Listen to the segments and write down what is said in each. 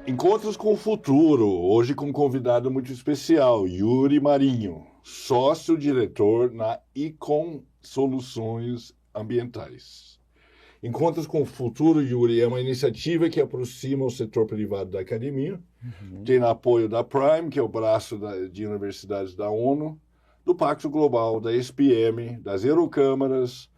Encontros com o Futuro, hoje com um convidado muito especial, Yuri Marinho, sócio-diretor na Icon Soluções Ambientais. Encontros com o Futuro, Yuri, é uma iniciativa que aproxima o setor privado da academia, tem apoio da Prime, que é o braço de universidades da ONU, do Pacto Global, da SPM, das Eurocâmaras,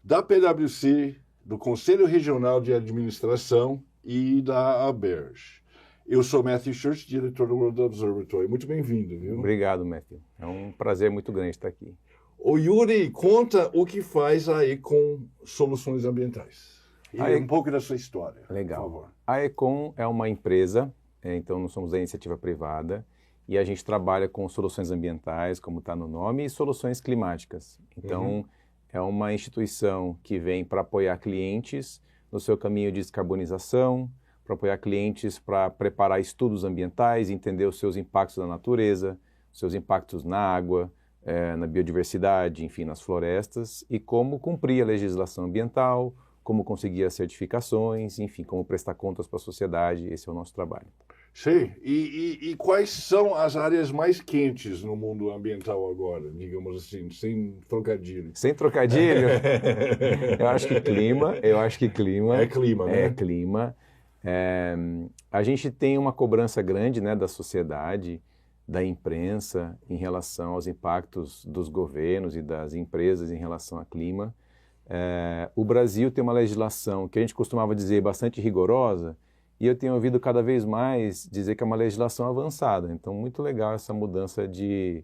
da PwC, do Conselho Regional de Administração e da ABERJ. Eu sou Matthew Church, diretor do World Observatory. Muito bem-vindo, viu? Obrigado, Matthew. É um prazer muito grande estar aqui. Ô Yuri, conta o que faz a Econ Soluções Ambientais. E um pouco da sua história, legal. Por favor. A Econ é uma empresa, então nós somos da iniciativa privada, e a gente trabalha com soluções ambientais, como está no nome, e soluções climáticas. Então, é uma instituição que vem para apoiar clientes no seu caminho de descarbonização, para apoiar clientes para preparar estudos ambientais, entender os seus impactos na natureza, os seus impactos na água, na biodiversidade, enfim, nas florestas, e como cumprir a legislação ambiental, como conseguir as certificações, enfim, como prestar contas para a sociedade. Esse é o nosso trabalho. Sim, e quais são as áreas mais quentes no mundo ambiental agora, digamos assim, sem trocadilho? Sem trocadilho? Eu acho que clima. É clima, né? É clima. A gente tem uma cobrança grande, né, da sociedade, da imprensa, em relação aos impactos dos governos e das empresas em relação ao clima. O Brasil tem uma legislação que a gente costumava dizer bastante rigorosa, e eu tenho ouvido cada vez mais dizer que é uma legislação avançada. Então, muito legal essa mudança de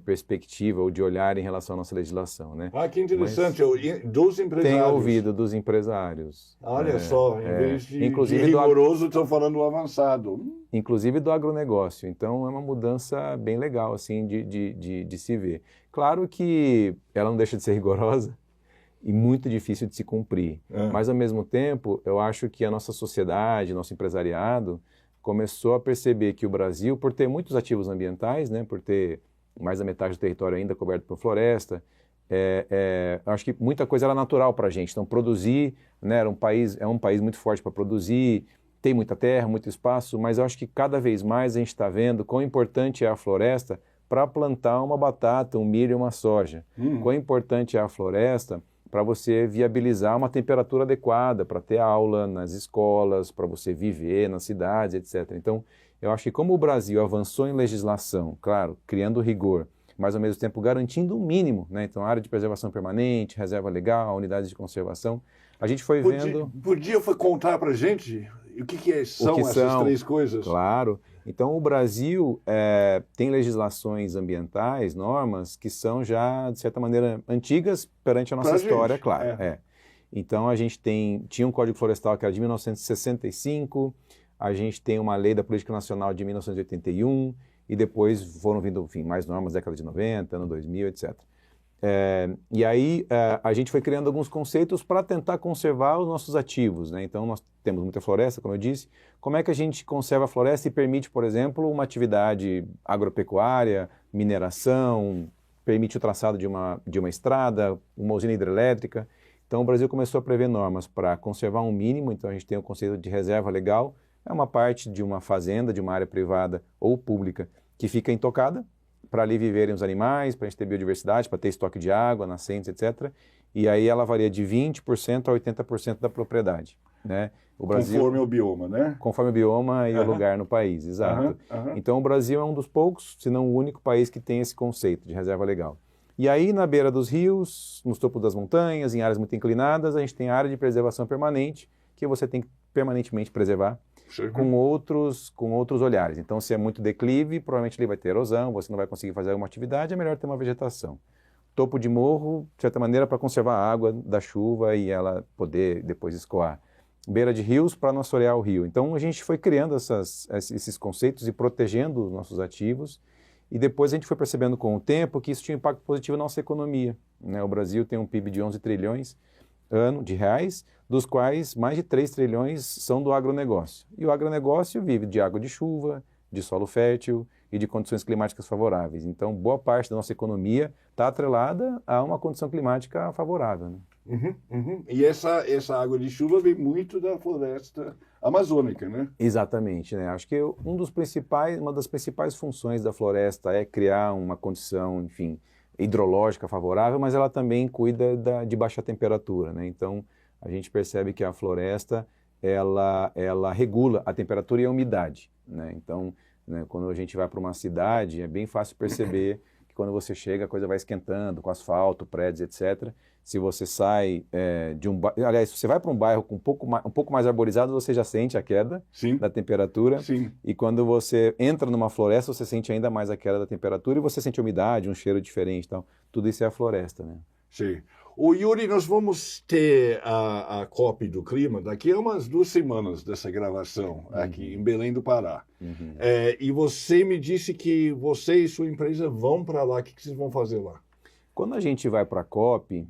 perspectiva ou de olhar em relação à nossa legislação, né? Ah, que interessante. Dos empresários. Tenho ouvido dos empresários. Olha só, em vez de inclusive rigoroso, estão falando do avançado. Inclusive do agronegócio. Então, é uma mudança bem legal, assim, de se ver. Claro que ela não deixa de ser rigorosa e muito difícil de se cumprir. Mas, ao mesmo tempo, eu acho que a nossa sociedade, nosso empresariado, começou a perceber que o Brasil, por ter muitos ativos ambientais, né, por ter mais da metade do território ainda coberto por floresta, acho que muita coisa era natural para a gente. Então, produzir, né, é um país muito forte para produzir, tem muita terra, muito espaço, mas eu acho que cada vez mais a gente está vendo quão importante é a floresta para plantar uma batata, um milho e uma soja. Quão importante é a floresta para você viabilizar uma temperatura adequada, para ter aula nas escolas, para você viver nas cidades, etc. Então, eu acho que como o Brasil avançou em legislação, claro, criando rigor, mas ao mesmo tempo garantindo um mínimo, né? Então, área de preservação permanente, reserva legal, unidades de conservação, a gente foi vendo... Podia contar para a gente o que são essas três coisas? Claro. Então, o Brasil tem legislações ambientais, normas, que são já, de certa maneira, antigas perante a nossa história, claro. Então, a gente tinha um Código Florestal que era de 1965, a gente tem uma lei da Política Nacional de 1981, e depois foram vindo, enfim, mais normas, década de 90, ano 2000, etc. E aí a gente foi criando alguns conceitos para tentar conservar os nossos ativos, né? Então nós temos muita floresta, como eu disse. Como é que a gente conserva a floresta e permite, por exemplo, uma atividade agropecuária, mineração, permite o traçado de uma estrada, uma usina hidrelétrica? Então o Brasil começou a prever normas para conservar um mínimo. Então a gente tem o conceito de reserva legal, é uma parte de uma fazenda, de uma área privada ou pública que fica intocada, para ali viverem os animais, para a gente ter biodiversidade, para ter estoque de água, nascentes, etc. E aí ela varia de 20% a 80% da propriedade, né? O Brasil, conforme o bioma, né? Conforme o bioma e o lugar no país, exato. Então o Brasil é um dos poucos, se não o único país que tem esse conceito de reserva legal. E aí na beira dos rios, nos topos das montanhas, em áreas muito inclinadas, a gente tem a área de preservação permanente, que você tem que permanentemente preservar, com outros olhares. Então, se é muito declive, provavelmente ele vai ter erosão, você não vai conseguir fazer alguma atividade, é melhor ter uma vegetação. Topo de morro, de certa maneira, para conservar a água da chuva e ela poder depois escoar. Beira de rios, para não assorear o rio. Então, a gente foi criando esses conceitos e protegendo os nossos ativos, e depois a gente foi percebendo com o tempo que isso tinha um impacto positivo na nossa economia, né? O Brasil tem um PIB de 11 trilhões ano de reais, dos quais mais de 3 trilhões são do agronegócio. E o agronegócio vive de água de chuva, de solo fértil e de condições climáticas favoráveis. Então, boa parte da nossa economia está atrelada a uma condição climática favorável, né? Uhum, uhum. E essa água de chuva vem muito da floresta amazônica, né? Exatamente, né? Acho que uma das principais funções da floresta é criar uma condição, enfim, hidrológica favorável, mas ela também cuida de baixa temperatura, né? Então, a gente percebe que a floresta, ela regula a temperatura e a umidade, né? Então, né, quando a gente vai para uma cidade, é bem fácil perceber que quando você chega, a coisa vai esquentando, com asfalto, prédios, etc. Se você sai de um bairro, aliás, se você vai para um bairro com um pouco mais arborizado, você já sente a queda Sim, da temperatura. sim. E quando você entra numa floresta, você sente ainda mais a queda da temperatura e você sente a umidade, um cheiro diferente, então tudo isso é a floresta, né? Sim. O Yuri, nós vamos ter a COP do Clima daqui a umas 2 semanas dessa gravação aqui em Belém do Pará. Uhum. E você me disse que você e sua empresa vão para lá. O que vocês vão fazer lá? Quando a gente vai para a COP,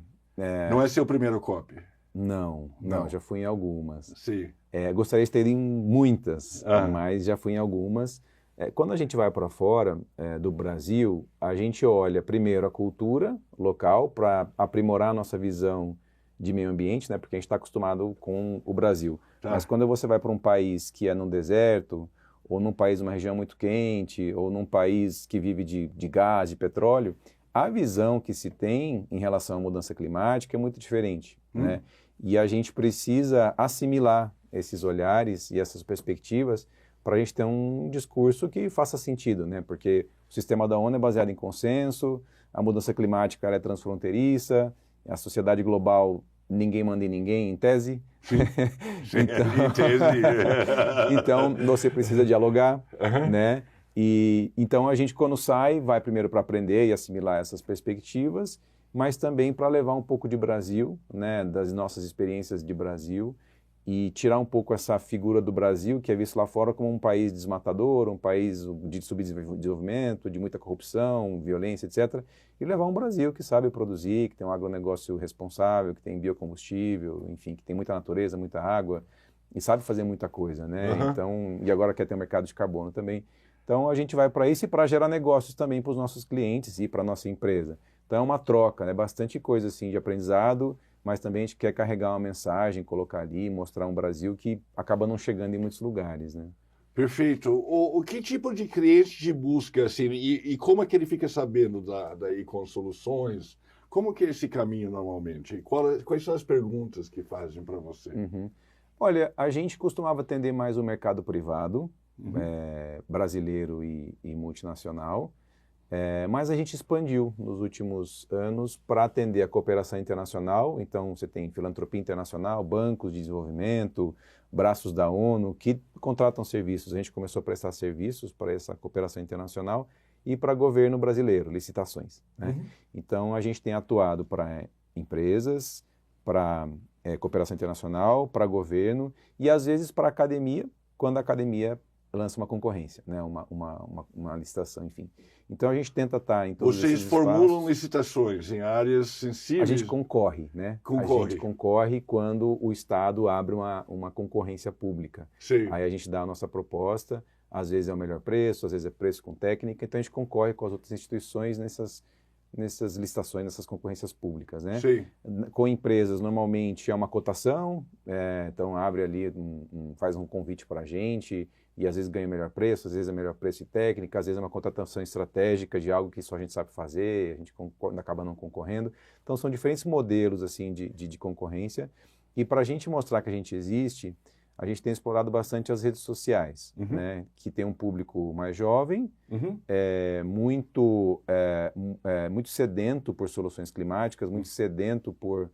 Não é seu primeiro COP? não, já fui em algumas. Sim. Gostaria de ter ido em muitas, Ah. mas já fui em algumas. Quando a gente vai para fora do Brasil, a gente olha primeiro a cultura local para aprimorar a nossa visão de meio ambiente, né? Porque a gente está acostumado com o Brasil. Tá. Mas quando você vai para um país que é num deserto, ou num país, uma região muito quente, ou num país que vive de gás, de petróleo, a visão que se tem em relação à mudança climática é muito diferente, né? E a gente precisa assimilar esses olhares e essas perspectivas para a gente ter um discurso que faça sentido, né? Porque o sistema da ONU é baseado em consenso, a mudança climática ela é transfronteiriça, a sociedade global ninguém manda em ninguém, em tese. Sim. Em tese. Então você precisa dialogar, né? E então a gente quando sai vai primeiro para aprender e assimilar essas perspectivas, mas também para levar um pouco de Brasil, né, das nossas experiências de Brasil, e tirar um pouco essa figura do Brasil, que é visto lá fora como um país desmatador, um país de subdesenvolvimento, de muita corrupção, violência, etc., e levar um Brasil que sabe produzir, que tem um agronegócio responsável, que tem biocombustível, enfim, que tem muita natureza, muita água, e sabe fazer muita coisa, né? Então, e agora quer ter um mercado de carbono também. Então, a gente vai para isso e para gerar negócios também para os nossos clientes e para a nossa empresa. Então é uma troca, né? Bastante coisa assim de aprendizado, mas também a gente quer carregar uma mensagem, colocar ali, mostrar um Brasil que acaba não chegando em muitos lugares, né? Perfeito. O que tipo de cliente te busca, assim, e como é que ele fica sabendo da Icon Soluções? Como que é esse caminho normalmente? Quais são as perguntas que fazem para você? Olha, a gente costumava atender mais o mercado privado, brasileiro e multinacional, mas a gente expandiu nos últimos anos para atender a cooperação internacional. Então, você tem filantropia internacional, bancos de desenvolvimento, braços da ONU que contratam serviços. A gente começou a prestar serviços para essa cooperação internacional e para governo brasileiro, licitações, né? Então, a gente tem atuado para empresas, para cooperação internacional, para governo e, às vezes, para academia, quando a academia lança uma concorrência, né? uma licitação, enfim. Então a gente tenta estar em todos Vocês esses formulam espaços. licitações em áreas sensíveis? A gente concorre, né? A gente concorre quando o Estado abre uma concorrência pública. Sim. Aí a gente dá a nossa proposta, às vezes é o melhor preço, às vezes é preço com técnica, então a gente concorre com as outras instituições nessas licitações, nessas concorrências públicas, né? Sim. Com empresas, normalmente é uma cotação, então abre ali, faz um convite para a gente e às vezes ganha o melhor preço, às vezes é melhor preço e técnica, às vezes é uma contratação estratégica de algo que só a gente sabe fazer, a gente acaba não concorrendo. Então são diferentes modelos assim de concorrência e para a gente mostrar que a gente existe, a gente tem explorado bastante as redes sociais, né, que tem um público mais jovem, muito sedento por soluções climáticas, muito sedento por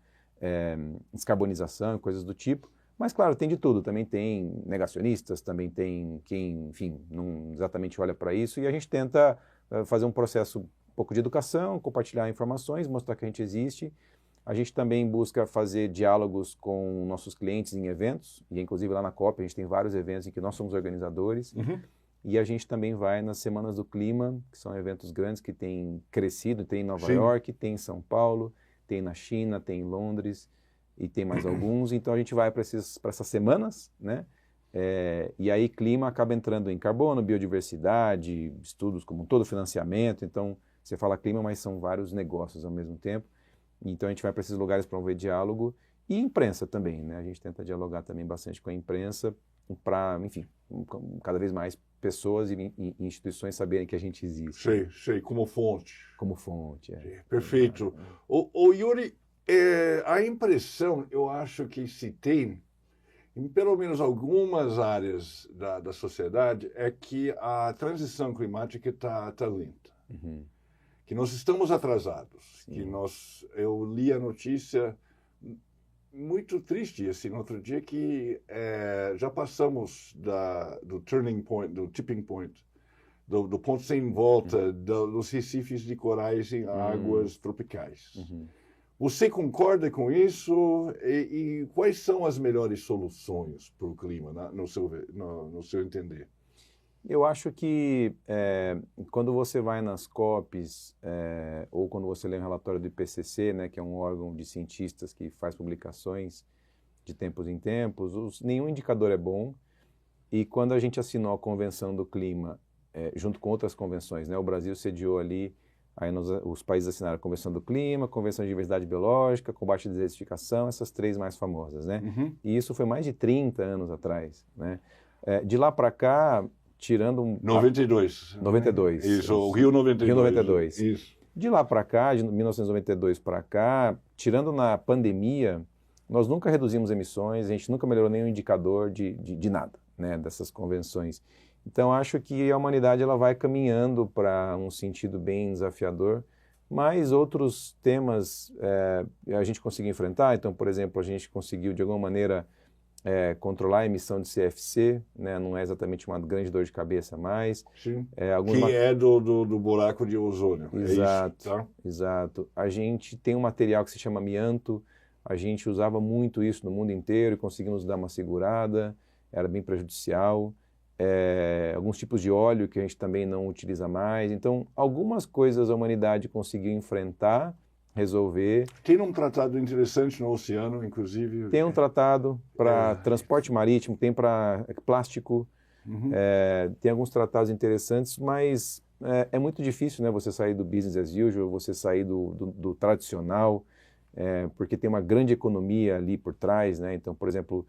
descarbonização e coisas do tipo. Mas, claro, tem de tudo. Também tem negacionistas, também tem quem, enfim, não exatamente olha para isso. E a gente tenta fazer um processo um pouco de educação, compartilhar informações, mostrar que a gente existe. A gente também busca fazer diálogos com nossos clientes em eventos, e inclusive lá na COP a gente tem vários eventos em que nós somos organizadores, e a gente também vai nas Semanas do Clima, que são eventos grandes que têm crescido, tem em Nova York, tem em São Paulo, tem na China, tem em Londres, e tem mais alguns, então a gente vai para essas semanas, né? E aí clima acaba entrando em carbono, biodiversidade, estudos como todo financiamento, então você fala clima, mas são vários negócios ao mesmo tempo. Então a gente vai para esses lugares promover diálogo e imprensa também, né? A gente tenta dialogar também bastante com a imprensa para, enfim, cada vez mais pessoas e instituições saberem que a gente existe. Sei, como fonte. Como fonte, Perfeito. Yuri, a impressão, eu acho que se tem, em pelo menos algumas áreas da sociedade, é que a transição climática está lenta. Uhum. Que nós estamos atrasados. Sim. Eu li a notícia muito triste no outro dia que já passamos do turning point, do tipping point, do ponto sem volta, dos recifes de corais em águas tropicais. Uhum. Você concorda com isso? E quais são as melhores soluções para o clima, no seu entender? Eu acho que quando você vai nas COPs, ou quando você lê um relatório do IPCC, né, que é um órgão de cientistas que faz publicações de tempos em tempos, nenhum indicador é bom. E quando a gente assinou a Convenção do Clima, junto com outras convenções, né, o Brasil sediou ali, aí os países assinaram a Convenção do Clima, a Convenção de Diversidade Biológica, Combate à Desertificação, essas 3 mais famosas, né? Uhum. E isso foi mais de 30 anos atrás, né? De lá para cá, tirando 92. 92. Isso, o Rio 92. Rio 92. Isso. De lá para cá, de 1992 para cá, tirando na pandemia, nós nunca reduzimos emissões, a gente nunca melhorou nenhum indicador de nada, né, dessas convenções. Então, acho que a humanidade ela vai caminhando para um sentido bem desafiador, mas outros temas a gente conseguiu enfrentar. Então, por exemplo, a gente conseguiu, de alguma maneira, controlar a emissão de CFC, né? Não é exatamente uma grande dor de cabeça mais. Sim. Que é do buraco de ozônio. Exato, é isso, tá? Exato. A gente tem um material que se chama amianto, a gente usava muito isso no mundo inteiro e conseguimos dar uma segurada, era bem prejudicial. Alguns tipos de óleo que a gente também não utiliza mais. Então, algumas coisas a humanidade conseguiu enfrentar, resolver. Tem um tratado interessante no oceano, inclusive. Tem um tratado para transporte marítimo, tem para plástico, tem alguns tratados interessantes, mas é muito difícil, né, você sair do business as usual, você sair do tradicional, porque tem uma grande economia ali por trás, né? Então, por exemplo,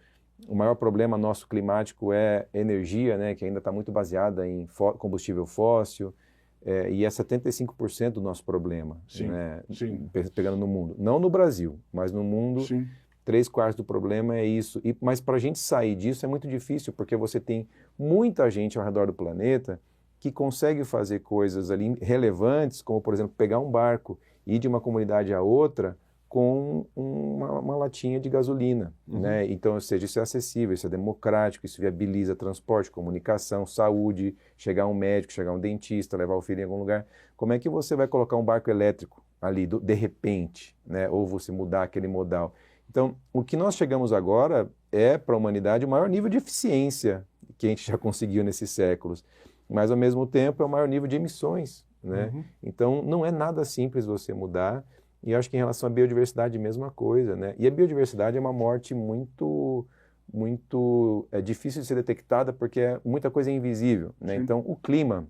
o maior problema nosso climático é energia, né, que ainda está muito baseada em combustível fóssil, e é 75% do nosso problema, sim, né, sim. Pegando no mundo. Não no Brasil, mas no mundo, sim. 3/4 do problema é isso. Mas para a gente sair disso é muito difícil, porque você tem muita gente ao redor do planeta que consegue fazer coisas ali relevantes, como, por exemplo, pegar um barco e ir de uma comunidade a outra com uma latinha de gasolina, né? Então, ou seja, isso é acessível, isso é democrático, isso viabiliza transporte, comunicação, saúde, chegar um médico, chegar um dentista, levar o filho em algum lugar. Como é que você vai colocar um barco elétrico ali, de repente, né? Ou você mudar aquele modal? Então, o que nós chegamos agora é, para a humanidade, o maior nível de eficiência que a gente já conseguiu nesses séculos, mas, ao mesmo tempo, é o maior nível de emissões, né? Então, não é nada simples você mudar. E eu acho que em relação à biodiversidade, a mesma coisa, né? E a biodiversidade é uma morte muito difícil de ser detectada, porque muita coisa é invisível, né? Então, o clima,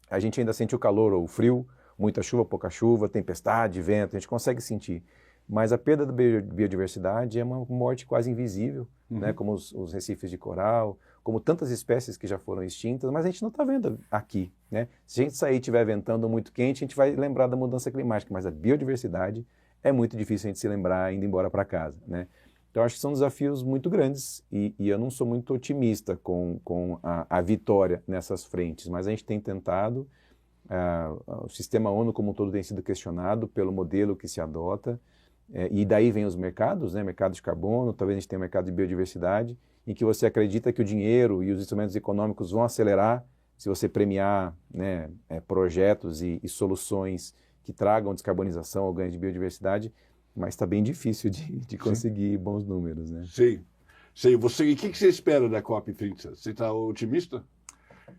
a gente ainda sente o calor ou o frio, muita chuva, pouca chuva, tempestade, vento, a gente consegue sentir. Mas a perda da biodiversidade é uma morte quase invisível, né? Como os recifes de coral, como tantas espécies que já foram extintas, mas a gente não está vendo aqui, né? Se a gente sair e estiver ventando muito quente, a gente vai lembrar da mudança climática, mas a biodiversidade é muito difícil a gente se lembrar indo embora para casa, né? Então, acho que são desafios muito grandes e eu não sou muito otimista com a vitória nessas frentes, mas a gente tem tentado, o sistema ONU como um todo tem sido questionado pelo modelo que se adota, e daí vem os mercados, né? Mercado de carbono, talvez a gente tenha um mercado de biodiversidade, em que você acredita que o dinheiro e os instrumentos econômicos vão acelerar se você premiar, né, projetos e soluções que tragam descarbonização ou ganho de biodiversidade, mas está bem difícil de conseguir bons números, né? Sim. E o que você espera da COP30? Você está otimista?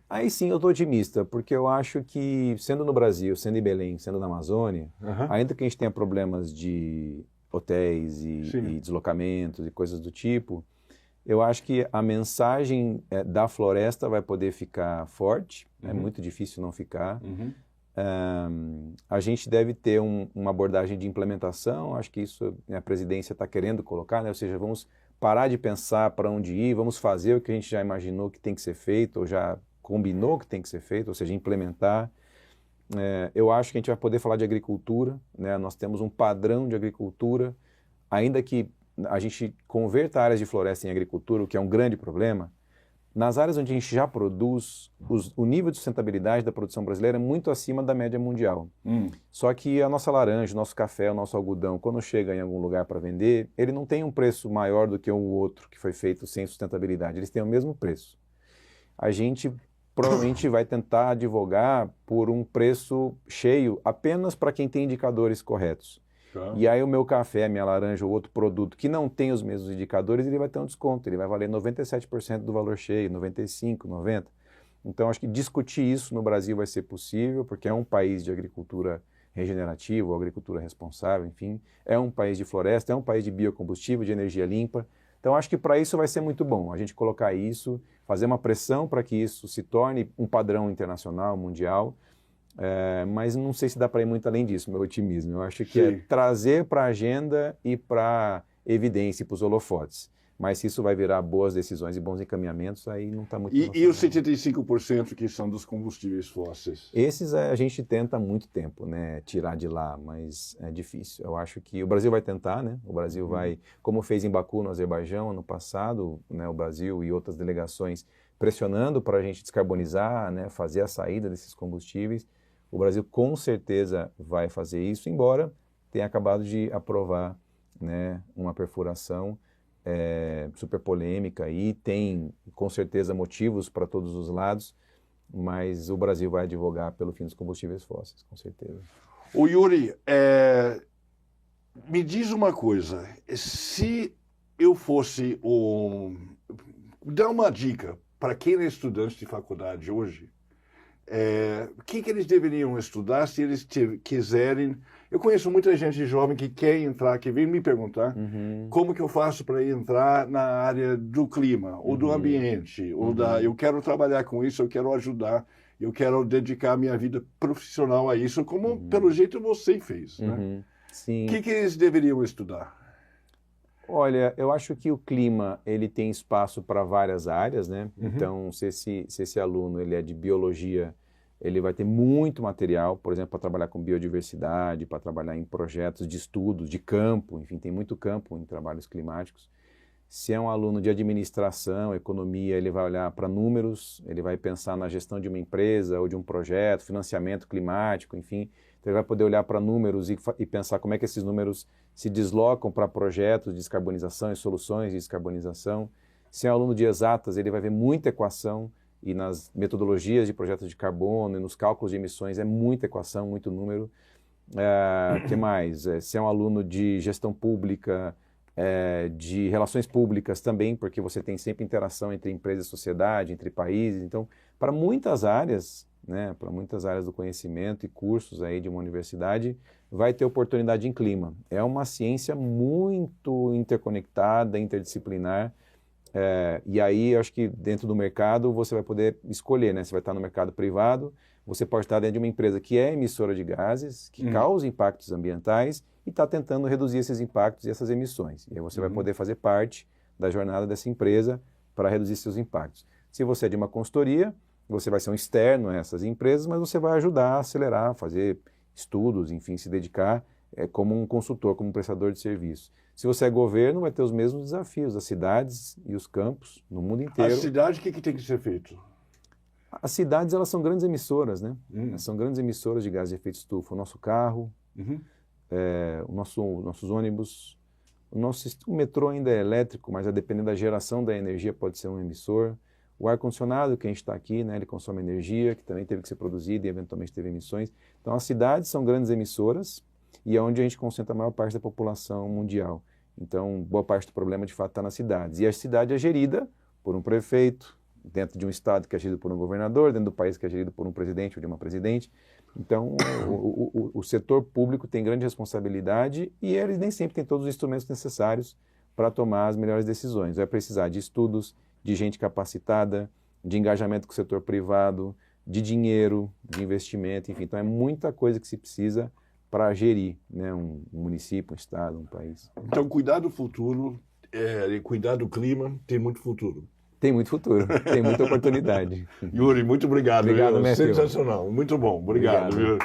Aí sim eu estou otimista, porque eu acho que, sendo no Brasil, sendo em Belém, sendo na Amazônia, ainda que a gente tenha problemas de hotéis e deslocamentos e coisas do tipo, eu acho que a mensagem da floresta vai poder ficar forte, é muito difícil não ficar. A gente deve ter uma abordagem de implementação, acho que isso a presidência está querendo colocar, né? Ou seja, vamos parar de pensar para onde ir, vamos fazer o que a gente já imaginou que tem que ser feito, ou já combinou que tem que ser feito, ou seja, implementar. Eu acho que a gente vai poder falar de agricultura, né? Nós temos um padrão de agricultura, ainda que a gente converta áreas de floresta em agricultura, o que é um grande problema. Nas áreas onde a gente já produz, o nível de sustentabilidade da produção brasileira é muito acima da média mundial. Só que a nossa laranja, o nosso café, o nosso algodão, quando chega em algum lugar para vender, ele não tem um preço maior do que o outro que foi feito sem sustentabilidade. Eles têm o mesmo preço. A gente provavelmente vai tentar advogar por um preço cheio apenas para quem tem indicadores corretos. Tá. E aí o meu café, a minha laranja ou outro produto que não tem os mesmos indicadores, ele vai ter um desconto, ele vai valer 97% do valor cheio, 95%, 90%. Então acho que discutir isso no Brasil vai ser possível, porque é um país de agricultura regenerativa, ou agricultura responsável, enfim, é um país de floresta, é um país de biocombustível, de energia limpa. Então acho que para isso vai ser muito bom, a gente colocar isso, fazer uma pressão para que isso se torne um padrão internacional, mundial, mas não sei se dá para ir muito além disso, meu otimismo. Eu acho que é trazer para a agenda e para evidência, para os holofotes. Mas se isso vai virar boas decisões e bons encaminhamentos, aí não está muito... E os 75% que são dos combustíveis fósseis? Esses a gente tenta há muito tempo, né, tirar de lá, mas é difícil. Eu acho que o Brasil vai tentar, né? O Brasil vai, como fez em Baku, no Azerbaijão, ano passado, né, o Brasil e outras delegações pressionando para a gente descarbonizar, né, fazer a saída desses combustíveis. O Brasil com certeza vai fazer isso, embora tenha acabado de aprovar, né, uma perfuração super polêmica e tem com certeza motivos para todos os lados, mas o Brasil vai advogar pelo fim dos combustíveis fósseis, com certeza. Ô Yuri, me diz uma coisa, se eu fosse dá uma dica para quem é estudante de faculdade hoje, o que eles deveriam estudar se eles quiserem... Eu conheço muita gente jovem que quer entrar, que vem me perguntar como que eu faço para entrar na área do clima, ou do ambiente, ou eu quero trabalhar com isso, eu quero ajudar, eu quero dedicar minha vida profissional a isso, como pelo jeito você fez, né? Sim. O que eles deveriam estudar? Olha, eu acho que o clima ele tem espaço para várias áreas, né? Então, se esse aluno ele é de biologia, ele vai ter muito material, por exemplo, para trabalhar com biodiversidade, para trabalhar em projetos de estudos, de campo, enfim, tem muito campo em trabalhos climáticos. Se é um aluno de administração, economia, ele vai olhar para números, ele vai pensar na gestão de uma empresa ou de um projeto, financiamento climático, enfim. Então ele vai poder olhar para números e pensar como é que esses números se deslocam para projetos de descarbonização e soluções de descarbonização. Se é um aluno de exatas, ele vai ver muita equação, e nas metodologias de projetos de carbono e nos cálculos de emissões é muita equação, muito número. Que mais? Se é um aluno de gestão pública, de relações públicas também, porque você tem sempre interação entre empresa e sociedade, entre países. Então, para muitas áreas, né, para muitas áreas do conhecimento e cursos aí de uma universidade, vai ter oportunidade em clima. É uma ciência muito interconectada, interdisciplinar, e aí eu acho que dentro do mercado você vai poder escolher, né? Você vai estar no mercado privado, você pode estar dentro de uma empresa que é emissora de gases, que causa impactos ambientais e está tentando reduzir esses impactos e essas emissões. E aí você vai poder fazer parte da jornada dessa empresa para reduzir seus impactos. Se você é de uma consultoria, você vai ser um externo a essas empresas, mas você vai ajudar a acelerar, fazer estudos, enfim, se dedicar como um consultor, como um prestador de serviço. Se você é governo, vai ter os mesmos desafios, as cidades e os campos no mundo inteiro. A cidade, o que tem que ser feito? As cidades, elas são grandes emissoras, né? Elas são grandes emissoras de gás de efeito estufa. O nosso carro, nossos ônibus, o metrô ainda é elétrico, mas a depender da geração da energia pode ser um emissor. O ar-condicionado, que a gente está aqui, né, ele consome energia, que também teve que ser produzida e eventualmente teve emissões. Então, as cidades são grandes emissoras e é onde a gente concentra a maior parte da população mundial. Então, boa parte do problema, de fato, está nas cidades. E a cidade é gerida por um prefeito, dentro de um estado que é gerido por um governador, dentro do país que é gerido por um presidente ou de uma presidente. Então, o setor público tem grande responsabilidade e ele nem sempre tem todos os instrumentos necessários para tomar as melhores decisões. Vai precisar de estudos, de gente capacitada, de engajamento com o setor privado, de dinheiro, de investimento, enfim. Então é muita coisa que se precisa para gerir, né, um município, um estado, um país. Então cuidar do futuro, cuidar do clima, tem muito futuro. Tem muito futuro, tem muita oportunidade. Yuri, muito obrigado. Obrigado, viu? mestre. Sensacional, muito bom. Obrigado. Viu?